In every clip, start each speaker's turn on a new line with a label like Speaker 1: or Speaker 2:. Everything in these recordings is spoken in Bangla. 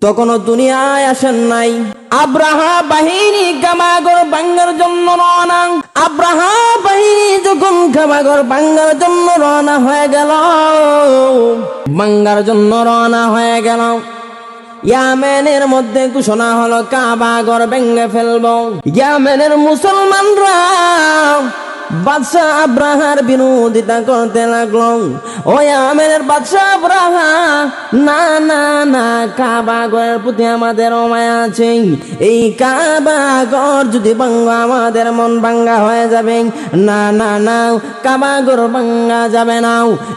Speaker 1: তখনও দুনিয়ায় আসেন নাই। আব্রাহা বাহিনী কাবাগর ভাঙ্গার জন্য রওনা। আব্রাহা বাহিনী যখন কাবাগর ভাঙ্গার জন্য রওনা হয়ে গেল, ভাঙ্গার জন্য রওনা হয়ে গেল, ইয়ামেনের মধ্যে ঘোষণা হলো কাবাগর ভেঙে ফেলবো। ইয়ামেনের মুসলমানরা বাদশাহ আব্রাহার বিরোধিতা করতে লাগলো। ও ইয়ামেনের বাদশাহ আব্রাহা, না না না, কাবাগরের প্রতি আমাদের মায়া আছে। এই কাবাগর যদি ভাঙ্গা আমাদের মন ভাঙ্গা হয়ে যাবে। না না না, কাবাগর ভাঙ্গা যাবে না।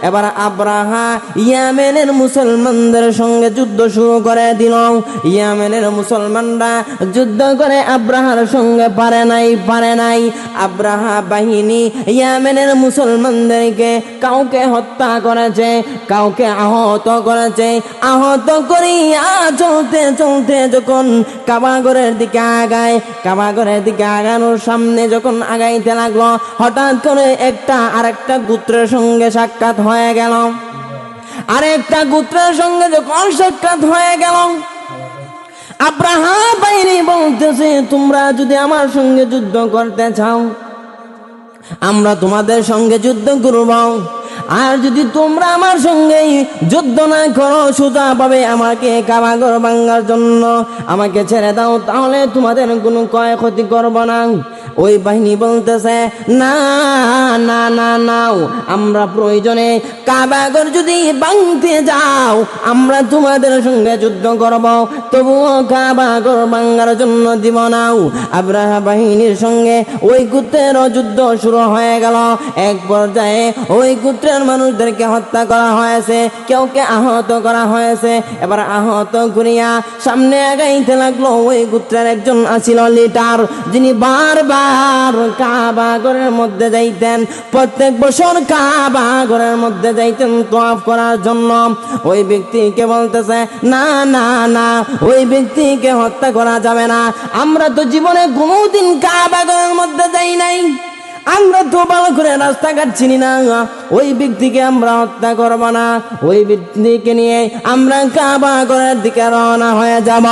Speaker 1: এবার আব্রাহা ইয়ামেনের মুসলমানদের সঙ্গে যুদ্ধ শুরু করে দিল। ইয়ামেনের মুসলমানরা যুদ্ধ করে আব্রাহার সঙ্গে পারে নাই। আব্রাহা বাহিনী ইয়ামেনের মুসলমানদেরকে কাউকে হত্যা করেছে, কাউকে আহত করেছে। আহত করিয়া চলতে চলতে যখন কাবাগরের দিকে আগায়, কাবাগরের দিকে আগানোর সামনে যখন আগাইতে লাগলো, হঠাৎ করে একটা আরেকটা গোত্রের সঙ্গে সাক্ষাৎ হয়ে গেল। আরেকটা গোত্রের সঙ্গে যখন সাক্ষাৎ হয়ে গেল, আব্রাহা বাহিনী বলতেছে, তোমরা যদি আমার সঙ্গে যুদ্ধ করতে চাও, আমরা তোমাদের সঙ্গে যুদ্ধ করব। আর যদি তোমরা আমার সঙ্গে যুদ্ধ না করো, সোজা পাবে আমাকে কাবাগর ভাঙ্গার জন্য আমাকে ছেড়ে দাও, তাহলে তোমাদের কোনো ক্ষয়ক্ষতি করব না। ওই বাহিনী বলতেছে, না না না নাও, আমরা প্রয়োজনে কাবাগর যদি ভাঙতে যাও, আমরা তোমাদের সঙ্গে যুদ্ধ করব, তবুও কাবাগর ভাঙ্গার জন্য দিব নাও। আব্রাহা বাহিনীর সঙ্গে ওই গোত্রের যুদ্ধ শুরু হয়ে গেল। এক পর্যায়ে ওই গোত্রের মানুষদেরকে হত্যা করা হয়েছে, কেউকে আহত করা হয়েছে। এবার আহত করিয়া সামনে আগাইতে লাগলো। ওই গোত্রের একজন আছিল লিডার, যিনি বারবার কাবাগরের মধ্যে যাইতেন, প্রত্যেক বছর কাবাগরের মধ্যে যাইতেন তওয়াফ করার জন্য। ওই ব্যক্তিকে বলতেছে, না না না, ওই ব্যক্তিকে হত্যা করা যাবে না। আমরা তো জীবনে কোনোদিন কাবাগরের মধ্যে যাই নাই, আমরা তো ভালো করে রাস্তাঘাট চিনি না, ওই ব্যক্তিকে আমরা হত্যা করবো না। ওই ব্যক্তিকে নিয়ে আমরা কাবাগরের দিকে রওনা হয়ে যাব।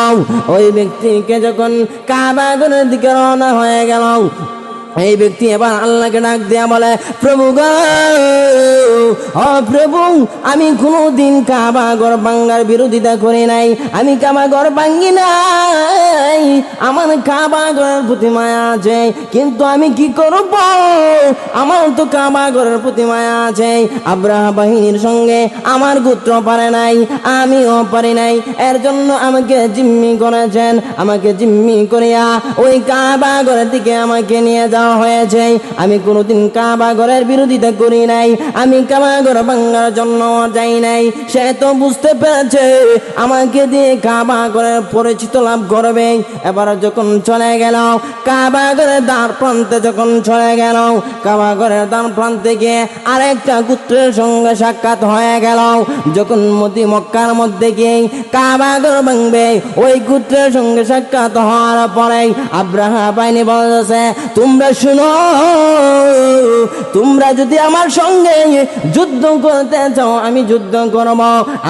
Speaker 1: ওই ব্যক্তিকে যখন কাবাগরের দিকে রওনা হয়ে গেল, এই ব্যক্তি এবার আল্লাহকে ডাক দিয়া বলে, প্রভু গো, ও প্রভু, আমি কোনোদিন কাবাগর ভাঙ্গার বিরোধিতা করি নাই, আমি কাবাগর ভাঙ্গি নাই, আমার কাবাগরের প্রতি মায়া আছে, কিন্তু আমি কি করব, আমার তো কাবাগরের প্রতি মায়া আছে। আব্রাহা বাহিনীর সঙ্গে আমার গোত্র পারে নাই, আমিও পারি নাই, এর জন্য আমাকে জিম্মি করেছেন। আমাকে জিম্মি করিয়া ওই কাবাগরের দিকে আমাকে নিয়ে যাওয়া হয়েছে। আমি কোনোদিন কাবাগরের বিরোধিতা করি নাই, আমি কাবাগর ভাঙ্গার জন্য যাই নাই। সে তো বুঝতে পেরেছে আমাকে দিয়ে কাবাগরের পরিচিত লাভ করবে। এবার যখন চলে গেল কাবাগরের দ্বার প্রান্তে, যখন চলে গেল কাবাগরের দ্বার প্রান্তে গিয়ে আরেকটা গোত্রের সঙ্গে সাক্ষাৎ হয়ে গেল। যখন মক্কার মধ্যে গিয়ে কাবাগর ভাঙবে, ওই গোত্রের সঙ্গে সাক্ষাৎ হওয়ার পরে আব্রাহা বাহিনী বলতেছে, তোমরা শুনো, তোমরা যদি আমার সঙ্গে যুদ্ধ করতে চাও, আমি যুদ্ধ করব।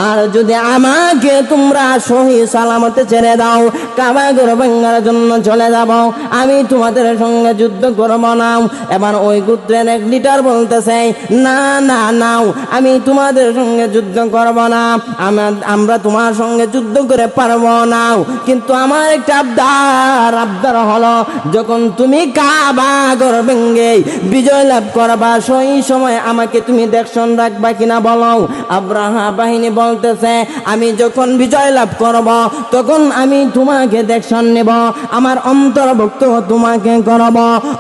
Speaker 1: আর যদি আমাকে তোমরা সহি সালামতে ছেড়ে দাও, কাবাগর ভাঙ্গার জন্য চলে যাব, আমি তোমাদের সঙ্গে যুদ্ধ করব না। এবার ওই গোত্রের এক লিডার বলতেছে, না না নাও, আমি তোমাদের সঙ্গে যুদ্ধ করব না, আমরা তোমার সঙ্গে যুদ্ধ করে পারবো না, কিন্তু আমার একটা আবদার হলো, যখন তুমি কাবাগর ভেঙে বিজয় লাভ করবা, সেই সময় আমাকে তুমি দেখশন রাখবা কিনা বলো। আব্রাহা বাহিনী বলতেছে, আমি যখন বিজয় লাভ করব, তখন আমি তোমাকে দেখশন নেব, আমার অন্তর্ভুক্ত তোমাকে করব।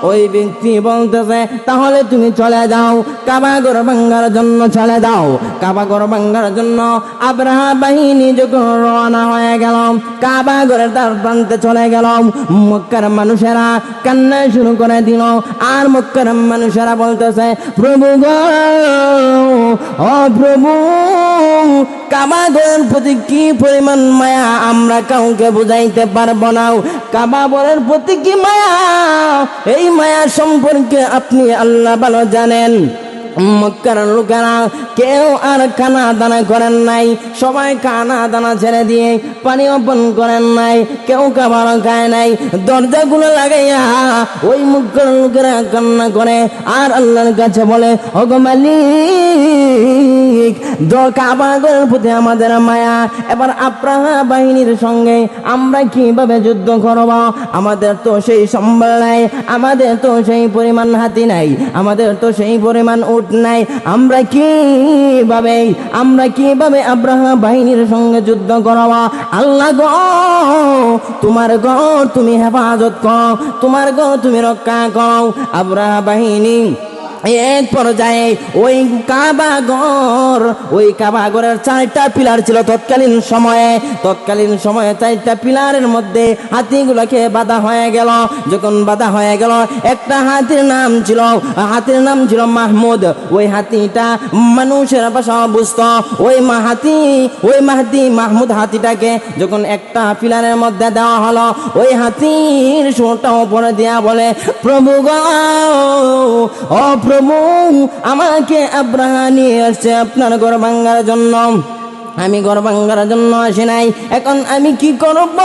Speaker 1: ওই ব্যক্তি বলতেছে, তাহলে তুমি চলে যাও, কাবাগর ভাঙ্গার জন্য চলে যাও। কাবাগর ভাঙ্গার জন্য আব্রাহা বাহিনী যখন রওনা হয়ে গেল, কাবাগরের দ্বার প্রান্তে চলে গেল, মক্কার মানুষেরা কান্না শুরু করে দিল। আর মক্কার মানুষেরা বলতেছে, প্রভু গো, ও প্রভু, কাবাগরের প্রতি কি পরিমাণ মায়া আমরা কাউকে বুঝাইতে পারবো না। কাবাগরের প্রতি কি মায়া, এই মায়া সম্পর্কে আপনি আল্লাহ ভালো জানেন। মক্কার লোকেরা কেউ আর কানা দানা করেন নাই, সবাই কানা দানা ছেড়ে দিয়ে পানি অর্পণ করেন নাই, কেউ খাবার খায় নাই। দরজাগুলো লাগাইয়া ওই মক্কার লোকেরা কান্না করে আর আল্লাহর কাছে বলে, ওগো মালিক, কাবা ঘরের প্রতি আমাদের মায়া, এবার আব্রাহা বাহিনীর সঙ্গে আমরা কিভাবে যুদ্ধ করব? আমাদের তো সেই সম্বল নাই, আমাদের তো সেই পরিমাণ হাতি নাই, আমাদের তো সেই পরিমাণ উট নাই। আমরা কিভাবে আব্রাহা বাহিনীর সঙ্গে যুদ্ধ করব? আল্লাহ গো, তোমার ঘর তুমি হেফাজত করো, তোমার ঘর তুমি রক্ষা করো। আব্রাহা বাহিনী এক পর্যায়ে ওই কাবা ঘরের 4টা পিলার ছিল তৎকালীন সময়ে 4টা পিলারের মধ্যে হাতিগুলোকে বাঁধা হয়ে গেল। যখন বাঁধা হয়ে গেল, একটা হাতির নাম ছিল মাহমুদ। ওই হাতিটা মানুষের ভাষা বুঝতো। ওই মাহমুদ হাতিটাকে যখন একটা পিলারের মধ্যে দেওয়া হলো, ওই হাতির সুরটা উপরে দিয়া বলে, প্রভু গো, ও প্রভু, আমাকে আব্রাহা নিয়ে আসছে আপনার ঘর ভাঙার জন্য, আমি ঘর ভাঙার জন্য আসি নাই। এখন আমি কি করব?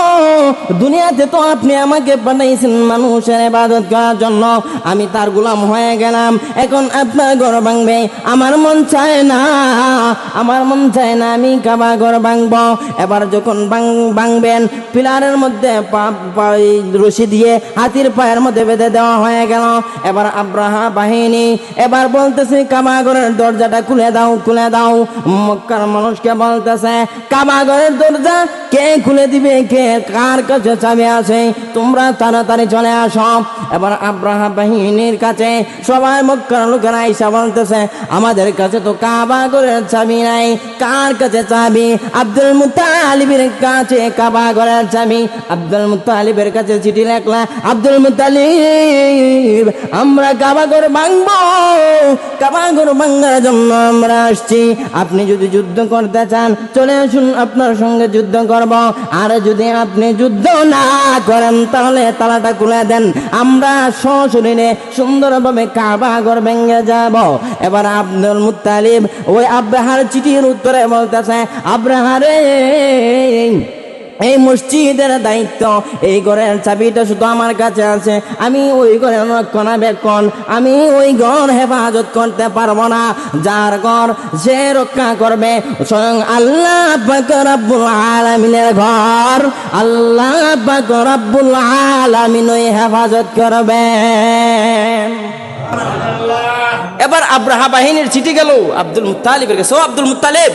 Speaker 1: দুনিয়াতে তো আপনি আমাকে পাঠাইছেন মানুষের ইবাদত করার জন্য, আমি তার গোলাম হয়ে গেলাম। এখন আপনার ঘর ভাঙবে, আমার মন চায় না আমি কাবা ঘর ভাঙবো। এবার যখন ভাঙবেন, পিলারের মধ্যে রশি দিয়ে হাতির পায়ের মধ্যে বেঁধে দেওয়া হয়ে গেল। এবার আব্রাহা বাহিনী এবার বলতেছে, কাবা ঘরের দরজাটা খুলে দাও। মক্কার মানুষকে বলতেছে, কাবা ঘরের দরজা কে খুলে দিবে? কার কাছে চাবি আছে? তোমরা তাড়াতাড়ি চলে আসো। এবার আব্রাহা বাহিনীর কাছে সবাই মক্কার লোকেরা এসে বলতেছে, আমাদের কাছে তো কাবা ঘরের চাবি নাই। কার কাছে চাবি? আব্দুল মুত্তালিবের কাছে কাবা ঘরের চাবি। আব্দুল মুত্তালিবের কাছে চিঠি লেখলা, আব্দুল মুত্তালিব, আমরা কাবা ঘর ভাঙবো, কাবা ঘর ভাঙার জন্য আমরা আসছি। আপনি যদি যুদ্ধ করতে চান চলে আসুন, আপনার সঙ্গে যুদ্ধ করব। আর যদি আপনি যুদ্ধ না করেন তাহলে তালাটা খুলে দেন, আমরা সশরীরে সুন্দরভাবে কাবা ঘর ভেঙে যাব। এবার আব্দুল মুত্তালিব ওই আব্রাহার চিঠির উত্তরে বলতেছে, আব্রাহা রে, এই মসজিদের দায়িত্ব, এই ঘরের চাবিটা শুধু আমার কাছে আছে। আমি ওই ঘরের রক্ষণাবেক্ষণ, আমি ওই ঘর হেফাজত করতে পারবো না। যার ঘর সে রক্ষা করবে স্বয়ং আল্লাহ পাক রব্বুল আলামিনের ঘর, আল্লাহ পাক রব্বুল আলামিন ওই হেফাজত করবে। এবার আব্রাহা বাহিনীর চিঠি গেল আব্দুল মুত্তালিবের কাছে, ও আব্দুল মুত্তালিব,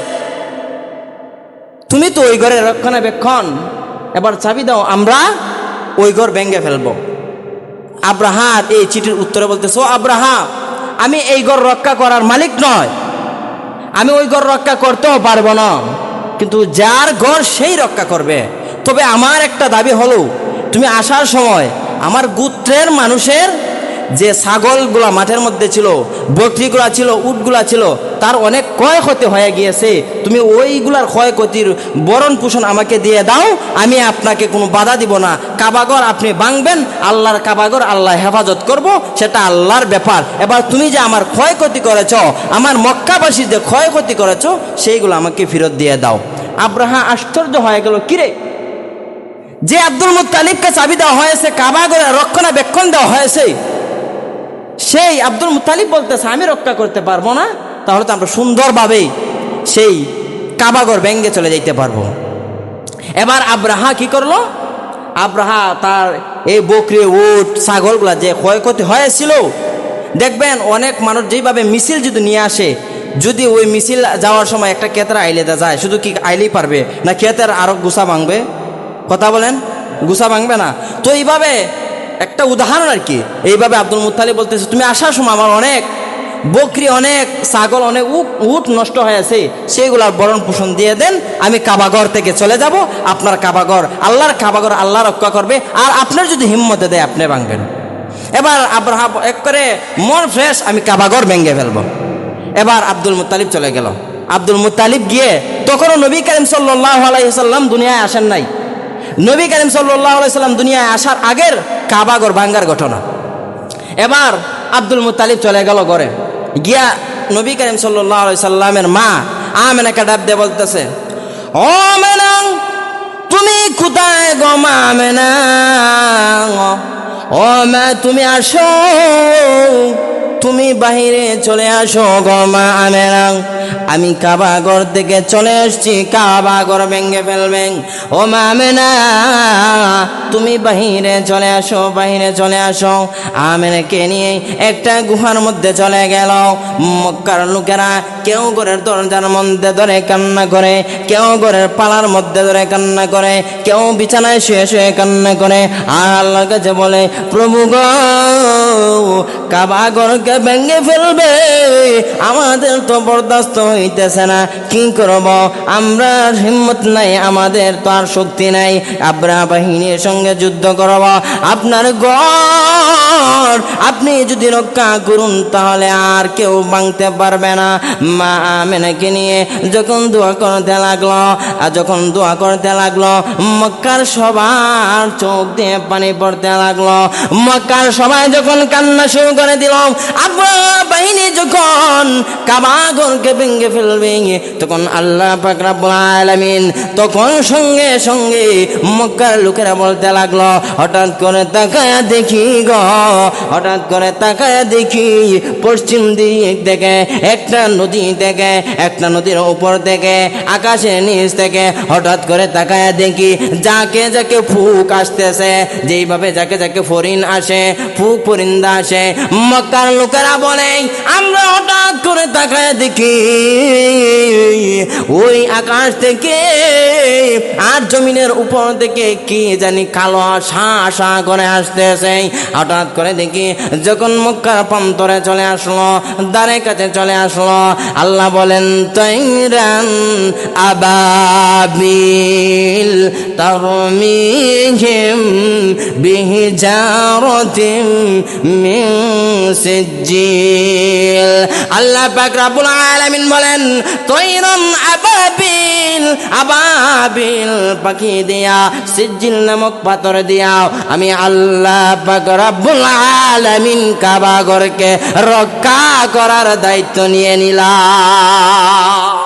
Speaker 1: তুমি তো ওই ঘরের রক্ষণাবেক্ষণ, এবার চাবি দাও, আমরা ওই ঘর ভেঙে ফেলবো। আব্রাহার এই চিঠির উত্তরে বলতেছে, ও আব্রাহা, আমি এই ঘর রক্ষা করার মালিক নয়, আমি ওই ঘর রক্ষা করতেও পারবো না, কিন্তু যার ঘর সেই রক্ষা করবে। তবে আমার একটা দাবি হলো, তুমি আসার সময় আমার গোত্রের মানুষের যে ছাগলগুলা মাঠের মধ্যে ছিল, বকরিগুলা ছিল, উটগুলা ছিল, তার অনেক ক্ষয়ক্ষতি হয়ে গিয়েছে। তুমি ওইগুলার ক্ষয়ক্ষতির ভরণ পোষণ আমাকে দিয়ে দাও, আমি আপনাকে কোনো বাধা দিব না। কাবাঘর আপনি ভাঙবেন, আল্লাহর কাবাঘর আল্লাহ হেফাজত করব, সেটা আল্লাহর ব্যাপার। এবার তুমি যে আমার ক্ষয়ক্ষতি করেছ, আমার মক্কাবাসী যে ক্ষয়ক্ষতি করেছ, সেইগুলো আমাকে ফেরত দিয়ে দাও। আব্রাহা আশ্চর্য হয়ে গেল, কিরে, যে আব্দুল মুত্তালিবকে চাবি দেওয়া হয়েছে, কাবাঘরের রক্ষণাবেক্ষণ দেওয়া হয়েছে, সেই আব্দুল মুত্তালিব বলতেছে আমি রক্ষা করতে পারবো না, তাহলে তো আমরা সুন্দরভাবে সেই কাবাঘর ভেঙে চলে যাইতে পারবো। এবার আব্রাহা কি করলো? আব্রাহা তার এই বকরি, উট, ছাগলগুলা যে ক্ষয়ক্ষতি হয়েছিল, দেখবেন অনেক মানুষ যেভাবে মিছিল যদি নিয়ে আসে, যদি ওই মিছিল যাওয়ার সময় একটা ক্ষেতের আইলেতে যায়, শুধু কি আইলেই পারবে না ক্ষেতের আরো গুছা ভাঙবে? কথা বলেন, গুছা ভাঙবে না? তো এইভাবে একটা উদাহরণ আর কি, এইভাবে আব্দুল মুত্তালিব বলতেছে, তুমি আসার সময় আমার অনেক বকরি, অনেক ছাগল, অনেক উট নষ্ট হয়েছে, সেইগুলার ভরণ পোষণ দিয়ে দেন, আমি কাবাঘর থেকে চলে যাব। আপনার কাবাঘর, আল্লাহর কাবাঘর আল্লাহ রক্ষা করবে, আর আপনার যদি হিম্মতে দেয় আপনি ভাঙবেন। এবার আব্রাহা এক করে মন ফ্রেশ, আমি কাবাঘর ভেঙে ফেলবো। এবার আব্দুল মুত্তালিব চলে গেল। আব্দুল মুত্তালিব গিয়ে, তখনও নবী করিম সাল্লাল্লাহু আলাইহি সাল্লাম দুনিয়ায় আসেন নাই। নবী করিম সাল্লাল্লাহু আলাইহি সাল্লাম দুনিয়ায় আসার আগের কাবাঘর ভাঙ্গার ঘটনা। এবার আব্দুল মুত্তালিব চলে গেল ঘরে, গিয়া নবী করিম সাল্লাল্লাহু আলাইহি সাল্লামের মা আমেনাকে ডাক দিয়ে বলতেছে, ও আমেনা, তুমি কোথায় গো মা আমেনা? ও মা তুমি আসো, তুমি বাহিরে চলে আসো গো মা আমেনা। আমি কাবা ঘর থেকে চলে আসছি, কাবা ঘর ভেঙে ফেলবেন। ও মা আমেনা, তুমি বাহিরে চলে আসো, বাহিরে চলে আসো। আমেনাকে নিয়ে একটা গুহার মধ্যে চলে গেল। মক্কার লোকেরা কেউ ঘরের দরজার মধ্যে ধরে কান্না করে, কেউ ঘরের পালার মধ্যে ধরে কান্না করে, কেউ বিছানায় শুয়ে শুয়ে কান্না করে। আর আল্লাহর কাছে বলে, প্রভু গো, কাবা ঘরকে ভেঙে ফেলবে, আমাদের তো বরদাস্ত হইতেছে না, কি করব? আমরা হিম্মত নাই, আমাদের তো আর শক্তি নাই। আব্রাহা বাহিনীর সঙ্গে যুদ্ধ করব। আপনার ঘর আপনি যদি রক্ষা করুন, তাহলে আর কেউ ভাঙতে পারবে না। মা আমেনাকে নিয়ে যখন দোয়া করতে লাগলো, আর যখন দোয়া করতে লাগলো, মক্কার সবার চোখ দিয়ে পানি পড়তে লাগলো। মক্কার সবাই যখন কান্না শুরু করে দিল, আব্রাহা বাহিনী যখন কাবা ঘরকে ভেঙে ফেলবে, তখন আল্লাহ পাক রব্বুল আলামিন তখন সঙ্গে সঙ্গে মক্কার লোকেরা বলতে লাগলো, হঠাৎ করে তাকায়া দেখি গো, হঠাৎ করে তাকায়া দেখি পশ্চিম দিক থেকে একটা নদী থেকে, একটা নদীর উপর থেকে, আকাশের নিচ থেকে হঠাৎ করে তাকায়া দেখি যাকে যাকে ফুক আসতেছে, যেইভাবে যাকে যাকে ফরিন আসে, ফুক ফরিন্দা আসে। মক্কার লোকেরা বলে, আমরা হঠাৎ করে তাকায়া দেখি ওই আকাশ থেকে আর জমিনের উপর থেকে কি জানি কালো আশা করে আসতেছে। হঠাৎ করে দেখি যখন মক্কার প্রান্তরে চলে আসলো, দ্বারের কাছে চলে আসলো, আল্লাহ বলেন, তাইরান আবাবিল তারমিহিম বিহিজারাতিম মিন সিজ্জিল। আল্লাহ পাক রব্বুল আলামিন বলেন, তাইরান আবাবিল, আবাবিল পাখি দিয়া, সিজ্জিল নামক পাথর দিয়া আমি আল্লাহ পাক রব্বুল আলামিন কাবা ঘরকে রক্ষা করার দায়িত্ব নিয়ে নিলাম।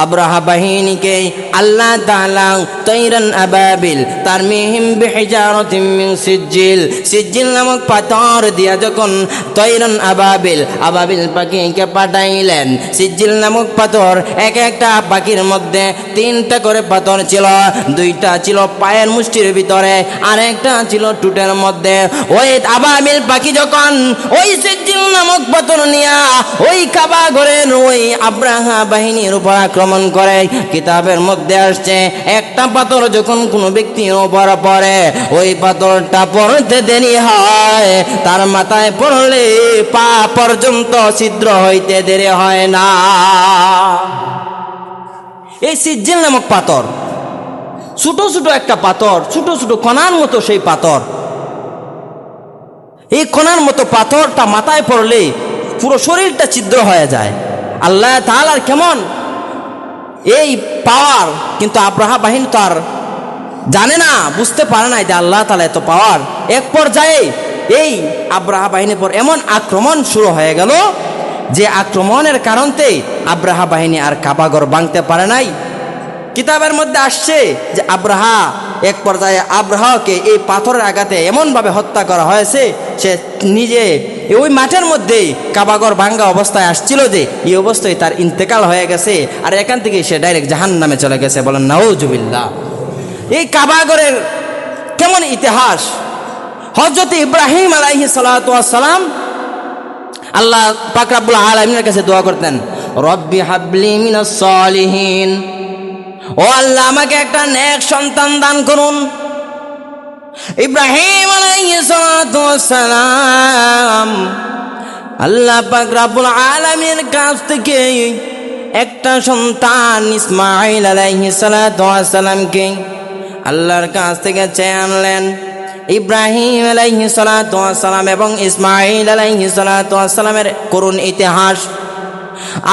Speaker 1: আব্রাহা বাহিনীকে আল্লাহ তাআলা তাইরান আবাবিল তারমিহিম বিহিজারাতিম মিন সিজ্জিল, সিজ্জিল নামক পাথর দিয়া যখন তাইরান আবাবিল, আবাবিল পাখিকে পাঠাইলেন। সিজ্জিল নামক পাথর, এক একটা পাখির মধ্যে 3টা করে পাথর ছিল। 2টা ছিল পায়ের মুষ্টির ভিতরে, আর একটা ছিল টুটের মধ্যে। ওই আবাবিল পাখি যখন ওই সিজ্জিল নামক পাথর নিয়া ওই কাবা ঘরের ওই আব্রাহা বাহিনীর উপর আক্রমণ করে, কিতাবের মধ্যে আসছে একটা পাথর যখন কোনো ব্যক্তির উপর পড়ে, ওই পাথরটা পড়তে দেরি হয়, তার মাথায় পড়লে পা পর্যন্ত ছিদ্র হইতে দেরি হয় না। এই সিজ্জিল নামক পাথর ছোট ছোট একটা পাথর, ছোট ছোট কণার মতো সেই পাথর। এই কণার মতো পাথরটা মাথায় পড়লে পুরো শরীরটা ছিদ্র হয়ে যায়। আল্লাহ তাআলার কেমন এই পাওয়ার, কিন্তু আব্রাহা বাহিনী তো আর জানে না, বুঝতে পারে না যে আল্লাহ তাআলা এত পাওয়ার। এক পর্যায়ে এই আব্রাহা বাহিনীর পর এমন আক্রমণ শুরু হয়ে গেল যে আক্রমণের কারণে আব্রাহা বাহিনী আর কাবা ঘর ভাঙতে পারে নাই। কিতাবের মধ্যে আসছে যে আব্রাহা এক পর্যায়ে আব্রাহাকে এই পাথরের আঘাতে এমনভাবে হত্যা করা হয়েছে, সে নিজে ওই মাঠের মধ্যে কাবাঘর ভাঙ্গা অবস্থায় আসছিল, যে এই অবস্থায় তার ইন্তেকাল হয়ে গেছে, আর এখান থেকে সে ডাইরেক্ট জাহান্নামে চলে গেছে। বলেন নাউজুবিল্লাহ। এই কাবাঘরের কেমন ইতিহাস! হযরত ইব্রাহিম আলাইহিস সালাতু ওয়াস সালাম আল্লাহ পাক রব্বুল আলামিনের কাছে দোয়া করতেন, রব্বি হাবলি মিনাস সালিহিন, ও আল্লাহ আমাকে একটা নেক সন্তান দান করুন। ইব্রাহিম আলাইহিস সালাতু ওয়াস সালাম আল্লাহ পাক রব্বুল আলামিনের কাছ থেকে একটা সন্তান ইসমাঈল আলাইহিস সালাতু ওয়াস সালামকে আল্লাহর কাছ থেকে চেয়ে আনলেন। ইব্রাহিম আলাইহিস সালাতু ওয়াস সালাম এবং ইসমাঈল আলাইহিস সালাতু ওয়াস সালামের করুণ ইতিহাস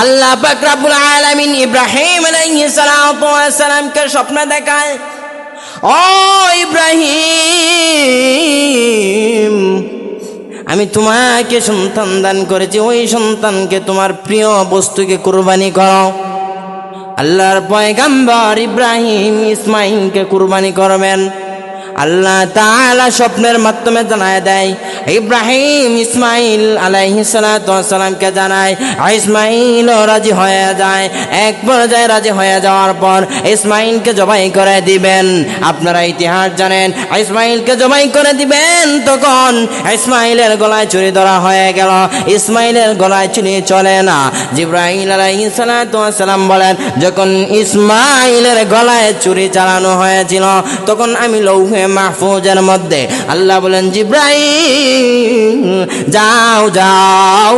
Speaker 1: আল্লাহ পাক রব্বুল আলামিন ইব্রাহিম আলাইহিস সালাতু ওয়াস সালামকে স্বপ্ন দেখায়, ও ইব্রাহিম, আমি তোমাকে সন্তান দান করেছি, ওই সন্তানকে তোমার প্রিয় বস্তুকে কুরবানি করো। আল্লাহর পয়গম্বর ইব্রাহিম ইসমাইলকে কুরবানি করবেন। আল্লাহ তাআলা স্বপ্নের মাধ্যমে জানায় দেয়, ইব্রাহিম ইসমাইল আলাইহিস সালাতু ওয়াস সালামকে জানায়, ইসমাইল রাজি হয়ে যায়। এক পর্যায়ে রাজি হয়ে যাওয়ার পর ইসমাইলকে জবাই করে দিবেন। আপনারা ইতিহাস জানেন, ইসমাইলকে জবাই করে দিবেন, তখন ইসমাইলের গলায় ছুরি ধরা হয়ে গেল। ইসমাইলের গলায় ছুরি চলে না। জিবরাইল আলাইহিস সালাতু ওয়াস সালাম বলেন, যখন ইসমাইলের গলায় ছুরি চালানো হয়েছিল, তখন আমি লৌহে মাহফুজের মধ্যে আল্লাহ বলেন, জিবরাইল যাও যাও,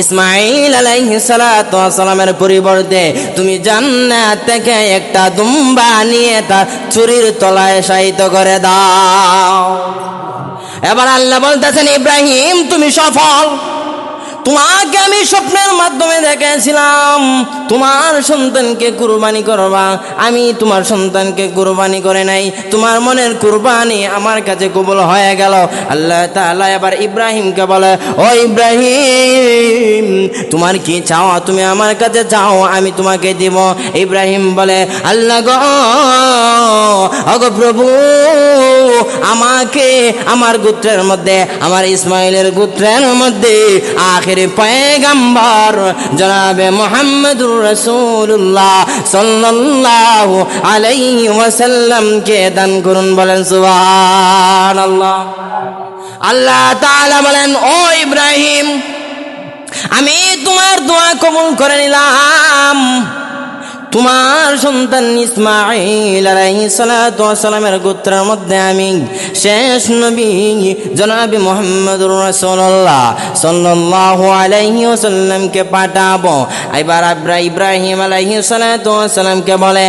Speaker 1: ইসমাইল আলাইহিস সালাতু ওয়াস সালামের পরিবর্তে তুমি জান্নাত থেকে একটা দুম্বা নিয়ে তার ছুরির তলায় শায়িত করে দাও। এবার আল্লাহ বলতেছেন, ইব্রাহিম তুমি সফল। তোমাকে আমি স্বপ্নের মাধ্যমে দেখেছিলাম তোমার সন্তানকে কুরবানি করবা, আমি তোমার সন্তানকে কুরবানি করে নাই, তোমার মনের কুরবানি আমার কাছে কবুল হয়ে গেল। আল্লাহ তাআলা এবার ইব্রাহিমকে বলে, ও ইব্রাহিম তোমার কি চাও, তুমি আমার কাছে চাও, আমি তোমাকে দিব। ইব্রাহিম বলে, আল্লাহ গো, ওগো প্রভু, আমাকে আমার গোত্রের মধ্যে, আমার ইসমাইলের গোত্রের মধ্যে আখিরি পয়গম্বর জনাবে মুহাম্মদুর রাসূলুল্লাহ সাল্লাল্লাহু আলাইহি ওয়াসাল্লামকে দান করুন। বলেন সুবহানাল্লাহ। আল্লাহ তাআলা বলেন, ও ইব্রাহিম আমি তোমার দোয়া কবুল করে নিলাম। তোমার সন্তান ইসমাইল আলাইহিস সালাতু ওয়াস সালামের গোত্রের মধ্যে আমি শেষ নবী জনাবে মুহাম্মদুর রাসূলুল্লাহ সাল্লাল্লাহু আলাইহি ওয়াসাল্লামকে পাঠাবো। এবার ইব্রাহিম আলাইহিস সালাতু ওয়াস সালামকে বলে,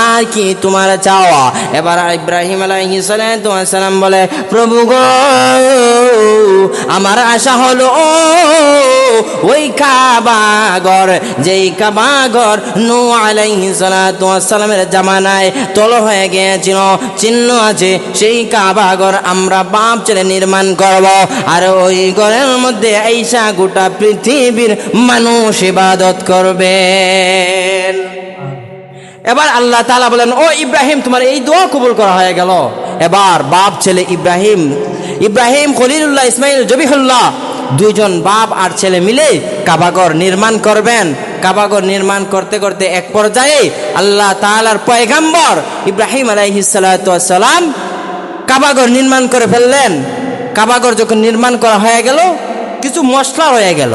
Speaker 1: আর কি তোমার চাওয়া? এবার ইব্রাহিম আলাইহিস সালাতু ওয়াস সালাম বলে, প্রভু গো, আমার আশা হলো ওই কাবা ঘর, যেই কাবা ঘর নূহ আলাইহিস সালাতু ওয়াস সালামের জামানায় তল হয়ে গিয়েছিল, চিহ্ন আছে, সেই কাবা ঘর আমরা বাপ ছেলে নির্মাণ করব, আর ওই ঘরের মধ্যে আইসা গোটা পৃথিবীর মানুষ ইবাদত করবেন। এবার আল্লাহ তাআলা বলেন, ও ইব্রাহিম তোমার এই দোয়া কবুল করা হয়ে গেল। এবার বাপ ছেলে ইব্রাহিম খলিলুল্লাহ ইসমাইল জবিহুল্লাহ দুইজন বাপ আর ছেলে মিলে কাবাঘর নির্মাণ করবেন। কাবাঘর নির্মাণ করতে করতে এক পর্যায়ে আল্লাহ তাআলার পয়গম্বর ইব্রাহিম আলাইহিস সালাতু ওয়াস সালাম কাবাঘর নির্মাণ করে ফেললেন। কাবাঘর যখন নির্মাণ করা হয়ে গেল, কিছু মশলা হয়ে গেল,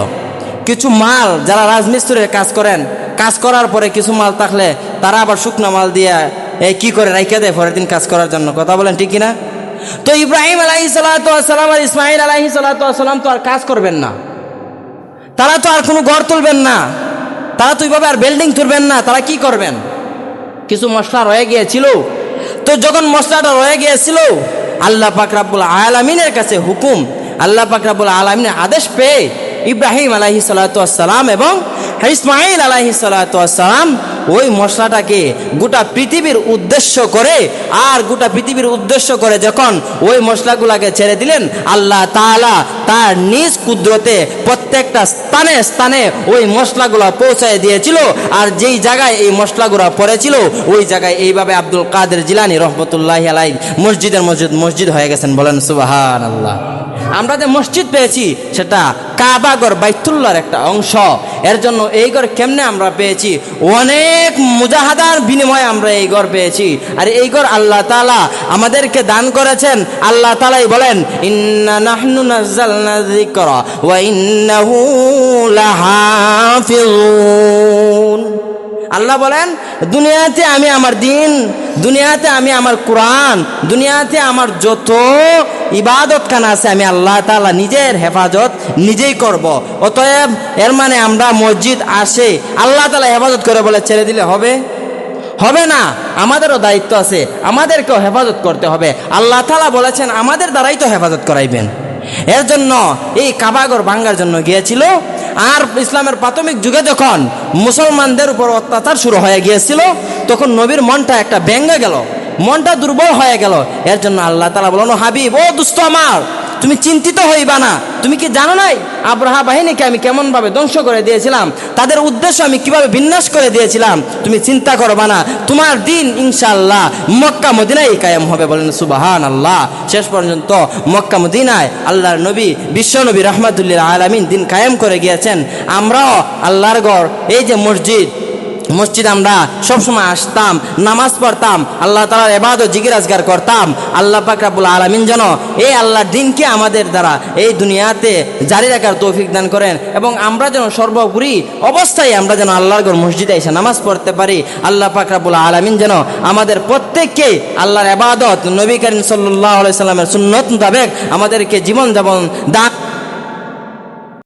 Speaker 1: কিছু মাল, যারা রাজমিস্ত্রির কাজ করেন, কাজ করার পরে কিছু মাল থাকলে তারা আবার শুকনো মাল দিয়ে কি করে রাইখা দেয় পরের দিন কাজ করার জন্য। কথা বলেন ঠিক কিনা? তো ইব্রাহিম আলাইহিস সালাতু ওয়াস সালাম আর ইসমাইল আলাইহিস সালাতু ওয়াস সালাম তো আর কাজ করবেন না, তারা তো আর কোনো ঘর তুলবেন না, তারা তো এইভাবে আর বিল্ডিং তুলবেন না, তারা কি করবেন? কিছু মশলা রয়ে গিয়েছিল। তো যখন মশলাটা রয়ে গিয়েছিল, আল্লাহ পাক রব্বুল আলামিনের কাছে হুকুম, আল্লাহ পাক রব্বুল আলামিনের আদেশ পেয়ে ইব্রাহিম আলাইহিস সালাতু ওয়াস সালাম এবং ইসমাইল আলাইহিস সালাতু ওয়াস সালাম ওই মশলাটাকে গোটা পৃথিবীর উদ্দেশ্য করে, আর গোটা পৃথিবীর উদ্দেশ্য করে যখন ওই মশলাগুলাকে ছেড়ে দিলেন, আল্লাহ তাআলা তার নিজ কুদরতে প্রত্যেকটা স্থানে স্থানে ওই মশলাগুলা পৌঁছায় দিয়েছিল। আর যেই জায়গায় এই মশলাগুলা পড়েছিল, ওই জায়গায় এইভাবে আব্দুল কাদের জিলানী রহমতুল্লাহি আলাইহি মসজিদের মসজিদ হয়ে গেছেন। বলেন সুবহানাল্লাহ। আমরা যে মসজিদ পেয়েছি সেটা কাবা ঘর, বাইতুল্লাহর একটা অংশ। এর জন্য এই ঘর কেমনে আমরা পেয়েছি? অনেক মুজাহাদার বিনিময়ে আমরা এই ঘর পেয়েছি। আর এই ঘর আল্লাহ তাআলা আমাদেরকে দান করেছেন। আল্লাহ তাআলাই বলেন, ইন্না নাহনু নাযালনা যিকরা ওয়া ইন্নাহু লাহাফিজুন। আল্লাহ বলেন, দুনিয়াতে আমি আমার দিন, দুনিয়াতে আমি আমার কোরআন, দুনিয়াতে আমার যত ইবাদত খানা আছে, আমি আল্লাহ তাআলা নিজের হেফাজত নিজেই করব। অতএব এর মানে আমরা মসজিদ আসে আল্লাহ তাআলা হেফাজত করে বলে ছেড়ে দিলে হবে? হবে না। আমাদেরও দায়িত্ব আছে, আমাদেরকেও হেফাজত করতে হবে। আল্লাহ তাআলা বলেছেন আমাদের দ্বারাই তো হেফাজত করাইবেন। এর জন্য এই কাবাঘর ভাঙ্গার জন্য গিয়েছিল। আর ইসলামের প্রাথমিক যুগে যখন মুসলমানদের উপর অত্যাচার শুরু হয়ে গিয়েছিল, তখন নবীর মনটা একটা ভেঙে গেল, মনটা দুর্বল হয়ে গেল। এর জন্য আল্লাহ তাআলা বললেন, হাবিব, ও দুস্থ আমার, তুমি চিন্তিত হইবা না। তুমি কি জানো নাই আব্রাহা বাহিনীকে আমি কেমনভাবে ধ্বংস করে দিয়েছিলাম, তাদের উদ্দেশ্য আমি কিভাবে বিনাশ করে দিয়েছিলাম। তুমি চিন্তা করবা না, তোমার দিন ইনশাআল্লাহ মক্কা মদিনায় কায়েম হবে। বলেন সুবহানাল্লাহ। শেষ পর্যন্ত মক্কা মদিনায় আল্লাহর নবী বিশ্ব নবী রাহমাতুল্লিল আলামিন দিন কায়েম করে গিয়েছেন। আমরাও আল্লাহর ঘর, এই যে মসজিদ আমরা সবসময় আসতাম, নামাজ পড়তাম, আল্লাহ তাআলার ইবাদত জিকির আজগার করতাম। আল্লাহ পাক রব্বুল আলামিন যেন এই আল্লাহর দিনকে আমাদের দ্বারা এই দুনিয়াতে জারি রাখার তৌফিক দান করেন, এবং আমরা যেন সর্বোপরি অবস্থায় আমরা যেন আল্লাহর ঘর মসজিদে এসে নামাজ পড়তে পারি। আল্লাহ পাক রব্বুল আলামিন যেন আমাদের প্রত্যেককে আল্লাহর ইবাদত, নবী করিম সাল্লাল্লাহু আলাইহি সাল্লামের সুন্নত মোতাবেক আমাদেরকে জীবন যাপন দান